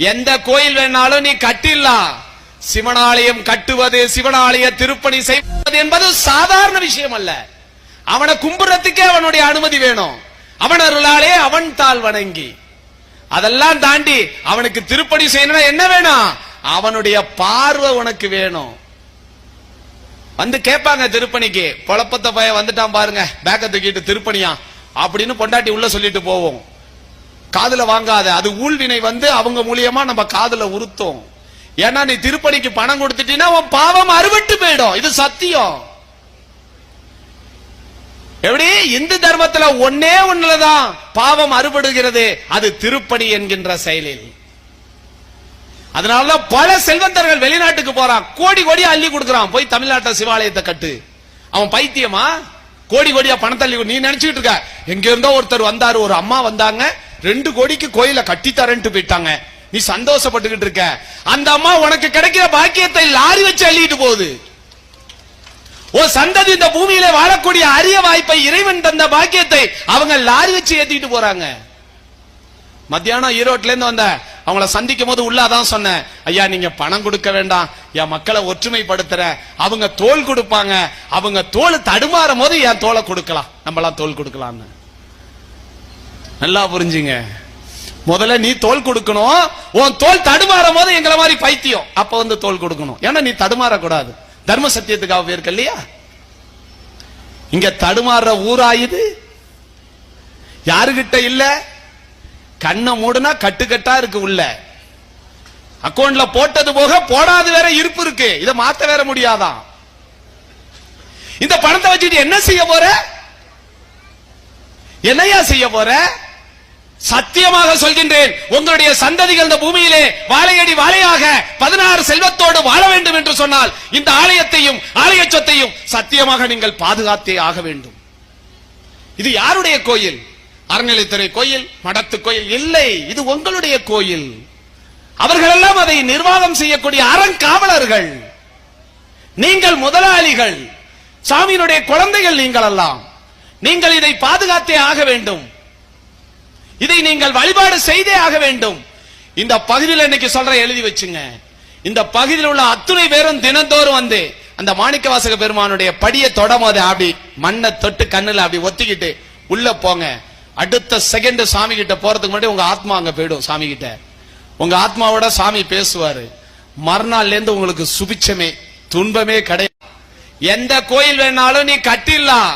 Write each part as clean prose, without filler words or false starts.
எந்த கோயில் வேணாலும் நீ கட்டிடலாம். சிவனாலயம் கட்டுவது, சிவனாலய திருப்பணி செய்வது என்பது சாதாரண விஷயம் அல்ல. அவனை கும்புறதுக்கே அவனுடைய அனுமதி வேணும். அவன் அருளாலே அவன் தாள் வணங்கி, அதெல்லாம் தாண்டி அவனுக்கு திருப்பணி செய்யணும் என்ன வேணும்? அவனுடைய பார்வை உனக்கு வேணும். வந்து கேட்பாங்க திருப்பணிக்கு, குழப்பத்தை போய் வந்துட்டான் பாருங்க, பேக்க தூக்கிட்டு திருப்பணியா அப்படின்னு பொண்டாட்டி உள்ள சொல்லிட்டு போவோம். காதுல வாங்காத, அது ஊழ்வினை வந்து அவங்க மூலியமா நம்ம காதுல உறுத்தும். ஏன்னா நீ திருப்பணிக்கு பணம் கொடுத்துட்டீன்னா உன் பாவம் அறுபட்டு போயிடும். இது சத்தியம். எப்படி இந்து தர்மத்துல ஒன்னே ஒண்ணுலதான் பாவம் அறுபடுகிறது, அது திருப்பணி என்கின்ற செயலில். அதனாலதான் பல செல்வந்தர்கள் வெளிநாட்டுக்கு போறான், கோடி கோடியா அள்ளி கொடுக்கறான், போய் தமிழ்நாட்டை சிவாலயத்தை கட்டு. அவன் பைத்தியமா? கோடி கோடியா பணத்தை அள்ளி. நீ நினைச்சுட்டு இருக்க எங்க இருந்தோ ஒருத்தர் வந்தாரு, ஒரு அம்மா வந்தாங்க, 2 கோடிக்கு கோயில கட்டி தரேன்ட்டு போயிட்டாங்க. நீ சந்தோஷப்பட்டுக்கிட்டு இருக்க. அந்த அம்மா உனக்கு கிடைக்கிற பாக்கியத்தை லாரி வச்சு அள்ளிட்டு போகுது. ஓ சந்ததி இந்த பூமியில வாழக்கூடிய அரிய வாய்ப்பை, இறைவன் தந்த பாக்கியத்தை அவங்க லாரி வச்சு ஏத்திட்டு போறாங்க. மத்தியானம் ஈரோட்ல இருந்து வந்த அவங்கள சந்திக்கும் போது உள்ளாதான் சொன்னேன், ஐயா நீங்க பணம் கொடுக்க வேண்டாம், என் மக்களை ஒற்றுமைப்படுத்துற. அவங்க தோல் கொடுப்பாங்க, அவங்க தோல் தடுமாறும் போது என் தோலை கொடுக்கலாம், நம்மளாம் தோல் கொடுக்கலாம்னு. நல்லா புரிஞ்சுங்க. முதல்ல நீ தோல் கொடுக்கணும். உன் தோல் தடுமாறும் போது எங்களை மாதிரி பைத்தியம் அப்ப வந்து தோல் கொடுக்கணும். ஏன்னா நீ தடுமாறக்கூடாது. தர்ம சத்தியத்துக்காக பேருக்கு இல்லையா? இங்க தடுமாறுற ஊராயுது யாருகிட்ட இல்ல. கண்ணை மூடுனா கட்டுக்கட்டா இருக்கு உள்ள. அக்கௌண்ட்ல போட்டது போக போடாது வேற இருப்பு இருக்கு. இதை மாத்த வேற முடியாதான். இந்த பணத்தை வச்சுட்டு என்ன செய்ய போற? என்னையா செய்ய போற? சத்தியமாக சொல்கின்றேன், உங்களுடைய சந்ததிகள் இந்த பூமியிலே வாழையடி வாழையாக 16 செல்வத்தோடு வாழ வேண்டும் என்று சொன்னால் இந்த ஆலயத்தையும் ஆலய சொத்தையும் சத்தியமாக நீங்கள் பாதுகாத்தே ஆக வேண்டும். இது யாருடைய கோயில்? அறநிலைத்துறை கோயில், மடத்து கோயில் இல்லை, இது உங்களுடைய கோயில். அவர்களெல்லாம் அதை நிர்வாகம் செய்யக்கூடிய அறங்காவலர்கள். நீங்கள் முதலாளிகள், சாமியினுடைய குழந்தைகள் நீங்கள் எல்லாம். நீங்கள் இதை பாதுகாத்தே ஆக வேண்டும். இதை நீங்கள் வழிபாடு செய்தே ஆக வேண்டும். இந்த பகுதியில் இன்னைக்கு சொல்ற எழுதி வச்சுங்க. இந்த பகுதியில் உள்ள அத்துணை பேரும் தினந்தோறும் வந்து அந்த மாணிக்கவாசக பெருமானுடைய படியை தொடமோது அப்படி மண்ணை தொட்டு கண்ணுல அப்படி ஒத்திக்கிட்டு உள்ள போங்க. அடுத்த செகண்ட் சாமி கிட்ட போறதுக்கு முன்னாடி உங்க ஆத்மா அங்க போயிடும். சாமி கிட்ட உங்க ஆத்மாவோட சாமி பேசுவாரு. மறுநாள்ல இருந்து உங்களுக்கு சுபிச்சமே துன்பமே கிடையாது. எந்த கோயில் வேணாலும் நீ கட்டிடலாம்.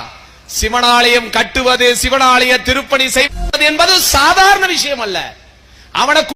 சிவனாலயம் கட்டுவது, சிவனாலய திருப்பணி செய்வது என்பது சாதாரண விஷயம் அல்ல. அவனை